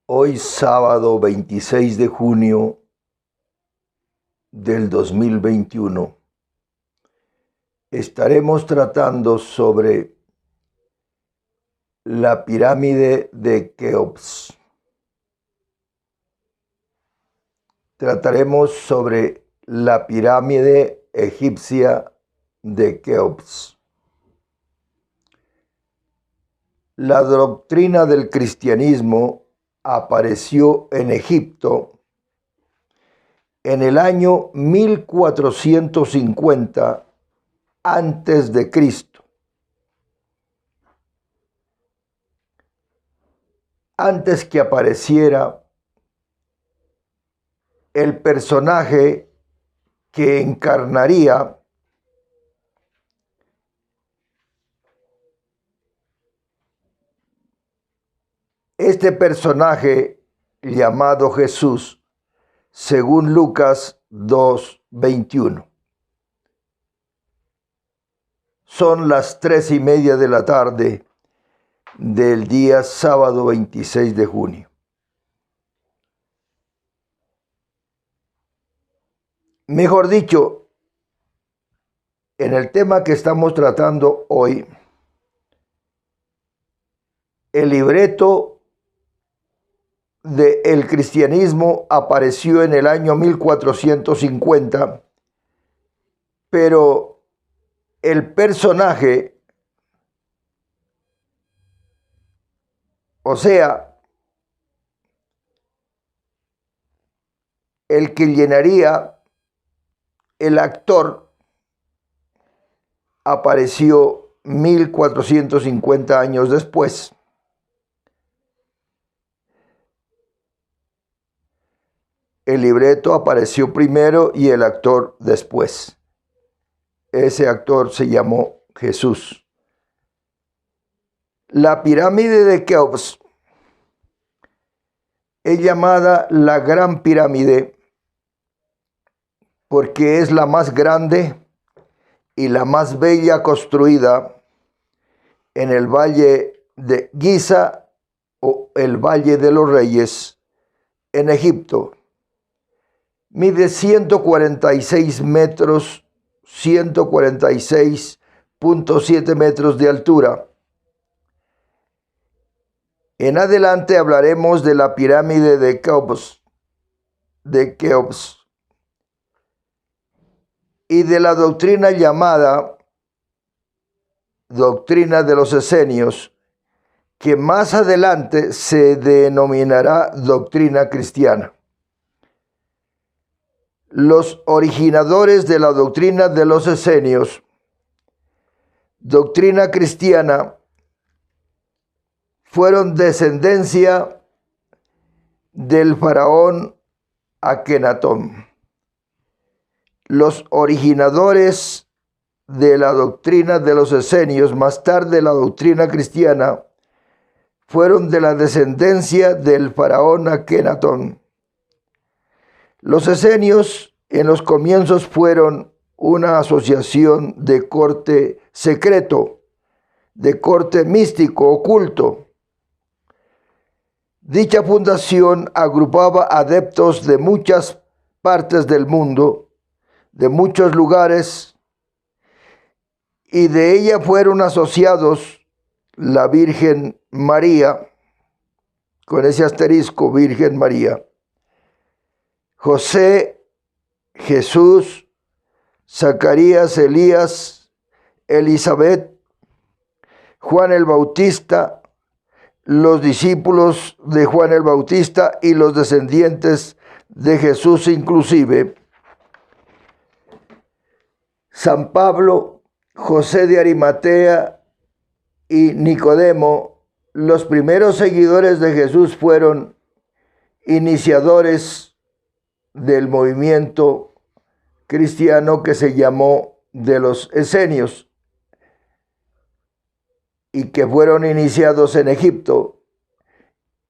Hoy sábado 26 de junio del 2021 estaremos tratando sobre la pirámide de Keops. Trataremos sobre la pirámide egipcia de Keops. La doctrina del cristianismo apareció en Egipto en el año 1450 antes de Cristo. Antes que apareciera el personaje que encarnaría este personaje llamado Jesús, según Lucas 2:21. Son las 3:30 de la tarde del día sábado 26 de junio. Mejor dicho, en el tema que estamos tratando hoy, el libreto del cristianismo apareció en el año 1450, pero el personaje, o sea, el que llenaría el actor, apareció 1450 años después. El libreto apareció primero y el actor después. Ese actor se llamó Jesús. La pirámide de Keops es llamada la Gran Pirámide porque es la más grande y la más bella construida en el Valle de Giza o el Valle de los Reyes en Egipto. Mide 146 metros, 146.7 metros de altura. En adelante hablaremos de la pirámide de Keops, y de la doctrina llamada doctrina de los esenios, que más adelante se denominará doctrina cristiana. Los originadores de la doctrina de los esenios, doctrina cristiana, fueron descendencia del faraón Akenatón. Los originadores de la doctrina de los esenios, más tarde la doctrina cristiana, fueron de la descendencia del faraón Akenatón. Los esenios en los comienzos fueron una asociación de corte secreto, de corte místico, oculto. Dicha fundación agrupaba adeptos de muchas partes del mundo, de muchos lugares, y de ella fueron asociados la Virgen María, con ese asterisco, Virgen María, José, Jesús, Zacarías, Elías, Elizabeth, Juan el Bautista, los discípulos de Juan el Bautista y los descendientes de Jesús inclusive, San Pablo, José de Arimatea y Nicodemo. Los primeros seguidores de Jesús fueron iniciadores del movimiento cristiano que se llamó de los esenios y que fueron iniciados en Egipto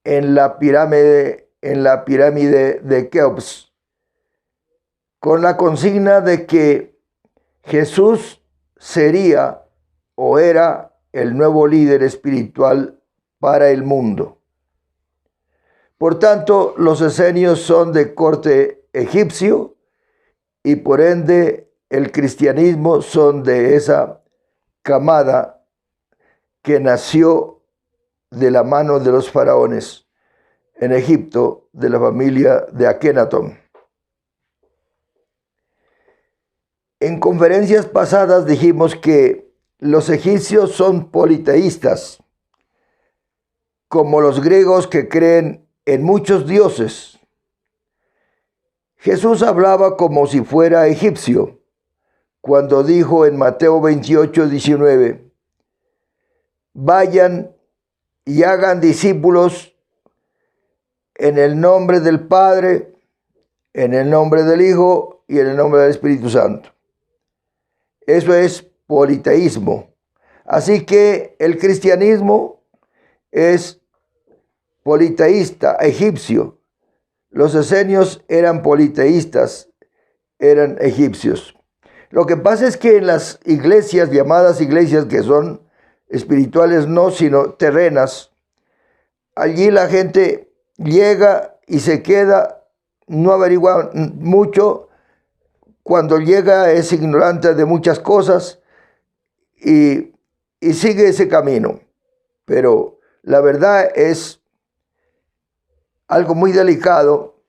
en la pirámide de Keops, con la consigna de que Jesús sería o era el nuevo líder espiritual para el mundo. Por tanto, los esenios son de corte egipcio y por ende el cristianismo son de esa camada que nació de la mano de los faraones en Egipto, de la familia de Akenatón. En conferencias pasadas dijimos que los egipcios son politeístas, como los griegos que creen en muchos dioses. Jesús hablaba como si fuera egipcio, cuando dijo en Mateo 28:19, vayan y hagan discípulos en el nombre del Padre, en el nombre del Hijo y en el nombre del Espíritu Santo. Eso es politeísmo. Así que el cristianismo es politeísta, egipcio. Los esenios eran politeístas, eran egipcios. Lo que pasa es que en las iglesias, llamadas iglesias que son espirituales no, sino terrenas, allí la gente llega y se queda, no averigua mucho. Cuando llega es ignorante de muchas cosas y sigue ese camino. Pero la verdad es algo muy delicado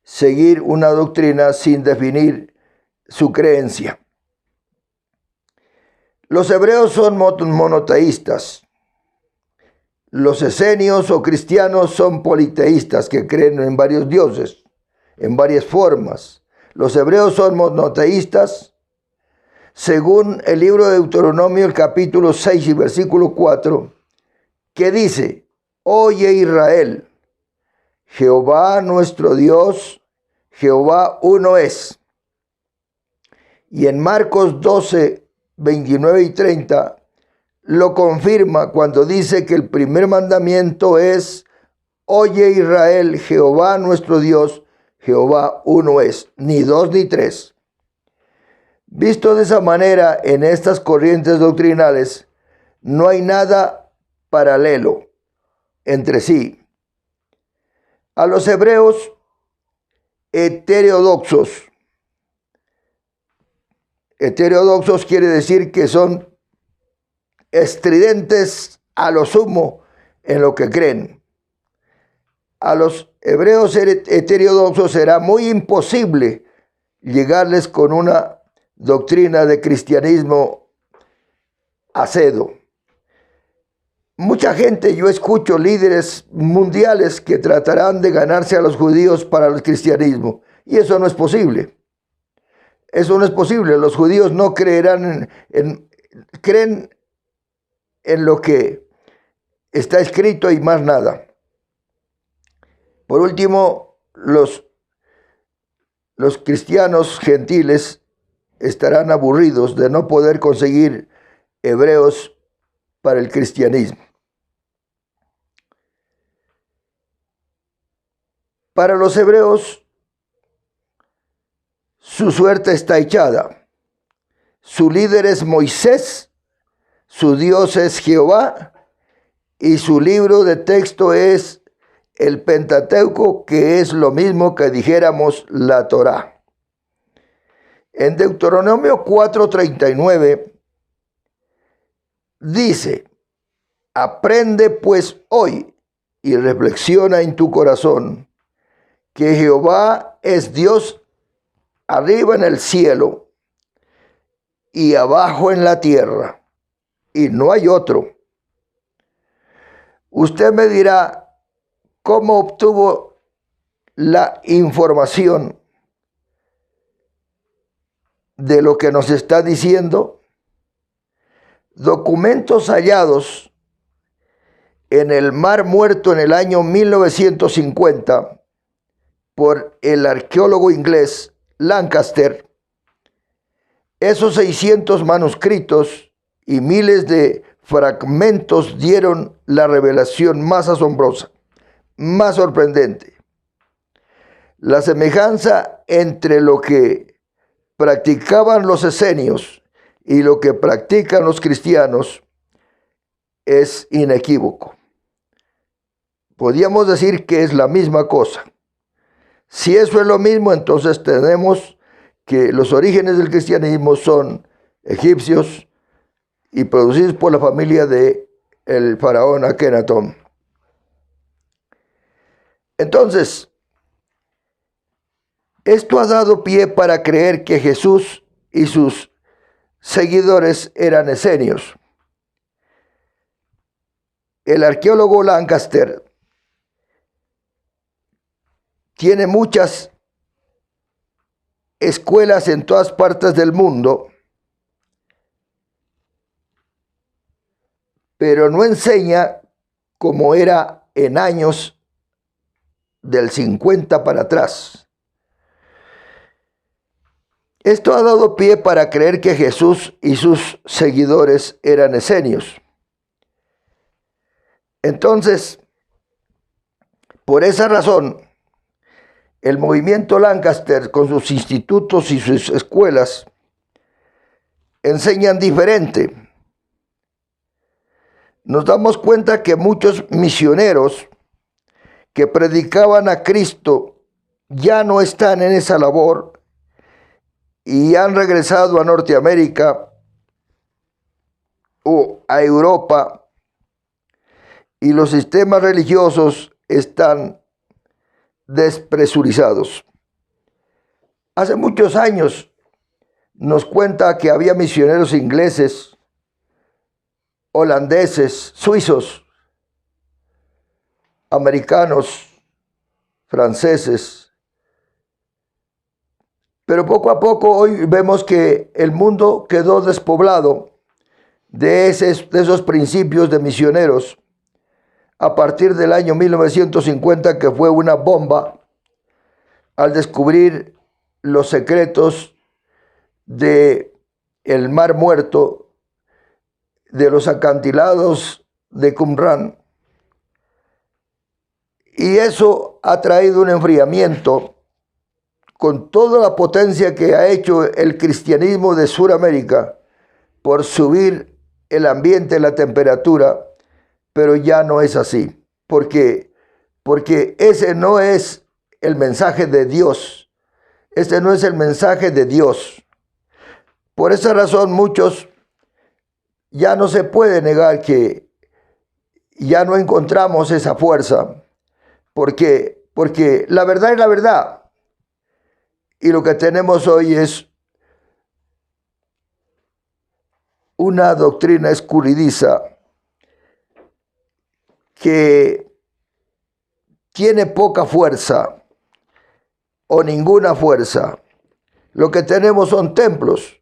seguir una doctrina sin definir su creencia. Los hebreos son monoteístas. Los esenios o cristianos son politeístas que creen en varios dioses, en varias formas. Los hebreos son monoteístas, según el libro de Deuteronomio, el capítulo 6 y versículo 4, que dice, oye Israel, Jehová nuestro Dios, Jehová uno es. Y en Marcos 12, 29 y 30, lo confirma cuando dice que el primer mandamiento es, oye Israel, Jehová nuestro Dios, Jehová uno es, ni dos ni tres. Visto de esa manera, en estas corrientes doctrinales, no hay nada paralelo entre sí. A los hebreos heterodoxos quiere decir que son estridentes a lo sumo en lo que creen. A los hebreos heterodoxos será muy imposible llegarles con una doctrina de cristianismo acedo. Mucha gente, yo escucho líderes mundiales que tratarán de ganarse a los judíos para el cristianismo, y eso no es posible. Eso no es posible. Los judíos no creerán creen en lo que está escrito y más nada. Por último, los cristianos gentiles estarán aburridos de no poder conseguir hebreos para el cristianismo. Para los hebreos, su suerte está echada. Su líder es Moisés, su Dios es Jehová y su libro de texto es el Pentateuco, que es lo mismo que dijéramos la Torá. En Deuteronomio 4:39 dice, aprende pues hoy y reflexiona en tu corazón que Jehová es Dios arriba en el cielo y abajo en la tierra, y no hay otro. Usted me dirá, ¿cómo obtuvo la información de lo que nos está diciendo? Documentos hallados en el Mar Muerto en el año 1950 por el arqueólogo inglés Lancaster. Esos 600 manuscritos y miles de fragmentos dieron la revelación más asombrosa, más sorprendente. La semejanza entre lo que practicaban los esenios y lo que practican los cristianos es inequívoco. podríamos decir que es la misma cosa. Si eso es lo mismo, entonces tenemos que los orígenes del cristianismo son egipcios y producidos por la familia de el faraón Akenatón. Entonces, esto ha dado pie para creer que Jesús y sus seguidores eran esenios. El arqueólogo Lancaster tiene muchas escuelas en todas partes del mundo, pero no enseña como era en años del 50 para atrás. Esto ha dado pie para creer que Jesús y sus seguidores eran esenios. Entonces, por esa razón, el movimiento Lancaster, con sus institutos y sus escuelas, enseñan diferente. Nos damos cuenta que muchos misioneros que predicaban a Cristo ya no están en esa labor y han regresado a Norteamérica o a Europa, y los sistemas religiosos están despresurizados. Hace muchos años nos cuenta que había misioneros ingleses, holandeses, suizos, americanos, franceses. Pero poco a poco hoy vemos que el mundo quedó despoblado de esos principios de misioneros a partir del año 1950, que fue una bomba al descubrir los secretos del Mar Muerto, de los acantilados de Qumran. Y eso ha traído un enfriamiento con toda la potencia que ha hecho el cristianismo de Sudamérica por subir el ambiente, la temperatura, pero ya no es así, porque ese no es el mensaje de Dios, ese no es el mensaje de Dios. Por esa razón muchos ya no se puede negar que ya no encontramos esa fuerza, porque la verdad es la verdad. Y lo que tenemos hoy es una doctrina escurridiza que tiene poca fuerza o ninguna fuerza. Lo que tenemos son templos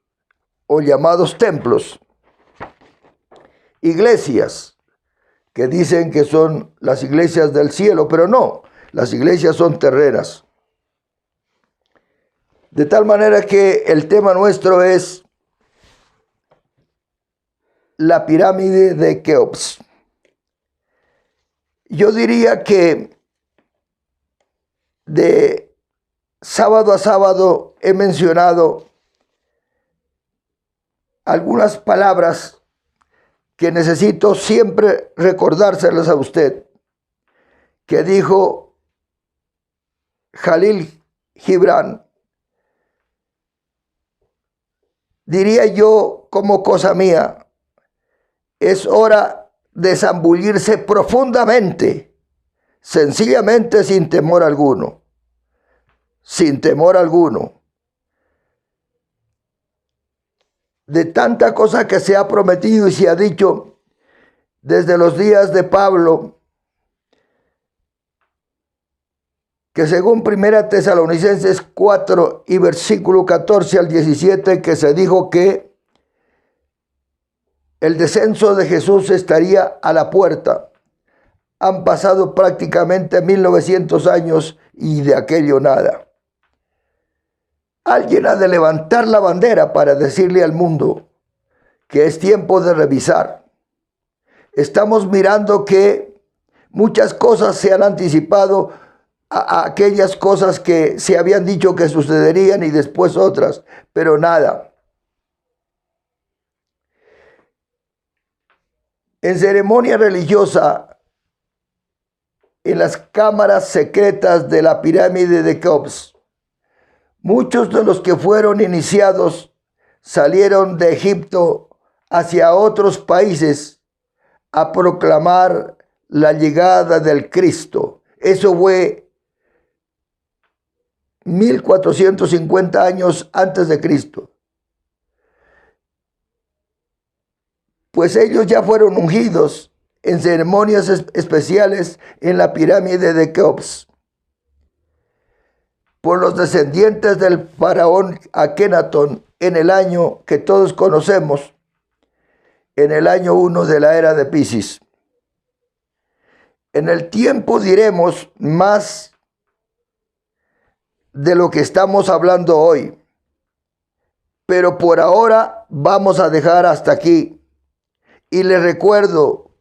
o llamados templos, iglesias que dicen que son las iglesias del cielo, pero no, las iglesias son terrenas. De tal manera que el tema nuestro es la pirámide de Keops. Yo diría que de sábado a sábado he mencionado algunas palabras que necesito siempre recordárselas a usted, que dijo Jalil Gibran. Diría yo, como cosa mía, es hora de zambullirse profundamente, sencillamente sin temor alguno, sin temor alguno. De tanta cosa que se ha prometido y se ha dicho desde los días de Pablo, que según 1 Tesalonicenses 4 y versículo 14 al 17, que se dijo que el descenso de Jesús estaría a la puerta. Han pasado prácticamente 1900 años y de aquello nada. Alguien ha de levantar la bandera para decirle al mundo que es tiempo de revisar. Estamos mirando que muchas cosas se han anticipado a aquellas cosas que se habían dicho que sucederían y después otras, pero nada. En ceremonia religiosa en las cámaras secretas de la pirámide de Keops. Muchos de los que fueron iniciados salieron de Egipto hacia otros países a proclamar la llegada del Cristo. Eso fue 1450 años antes de Cristo. Pues ellos ya fueron ungidos en ceremonias especiales en la pirámide de Keops por los descendientes del faraón Akenatón en el año que todos conocemos, en el año 1 de la era de Piscis. En el tiempo diremos más de lo que estamos hablando hoy, pero por ahora vamos a dejar hasta aquí. Y les recuerdo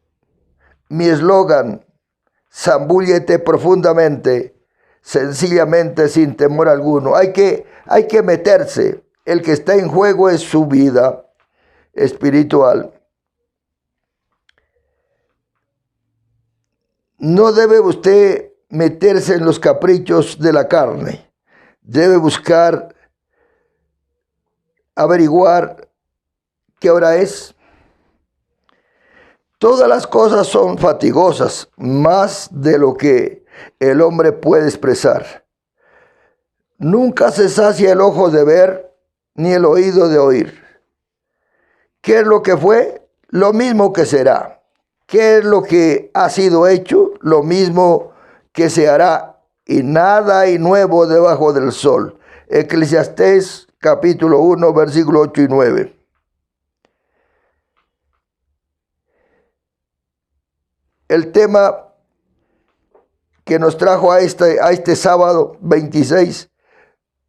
mi eslogan: zambúllete profundamente, sencillamente, sin temor alguno. Hay que meterse. El que está en juego es su vida espiritual. No debe usted meterse en los caprichos de la carne. Debe buscar, averiguar qué hora es. Todas las cosas son fatigosas, más de lo que el hombre puede expresar. Nunca se sacia el ojo de ver, ni el oído de oír. ¿Qué es lo que fue? Lo mismo que será. ¿Qué es lo que ha sido hecho? Lo mismo que se hará. Y nada hay nuevo debajo del sol. Eclesiastés capítulo 1, versículo 8 y 9. El tema que nos trajo a este sábado 26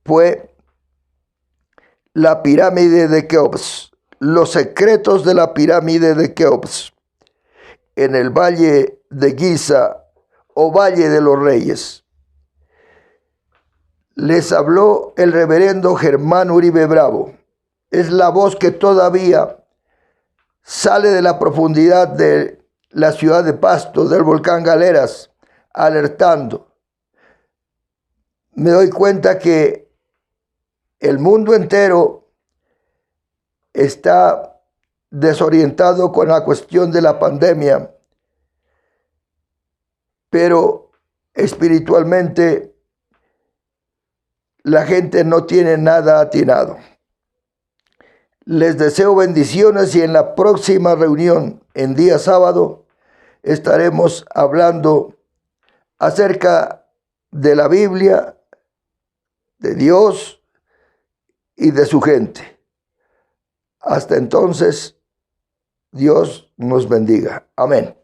fue la pirámide de Keops, los secretos de la pirámide de Keops, en el valle de Giza o Valle de los Reyes. Les habló el reverendo Germán Uribe Bravo. Es la voz que todavía sale de la profundidad de la ciudad de Pasto, del volcán Galeras, alertando. Me doy cuenta que el mundo entero está desorientado con la cuestión de la pandemia, pero espiritualmente la gente no tiene nada atinado. Les deseo bendiciones y en la próxima reunión, en día sábado, estaremos hablando acerca de la Biblia, de Dios y de su gente. Hasta entonces, Dios nos bendiga. Amén.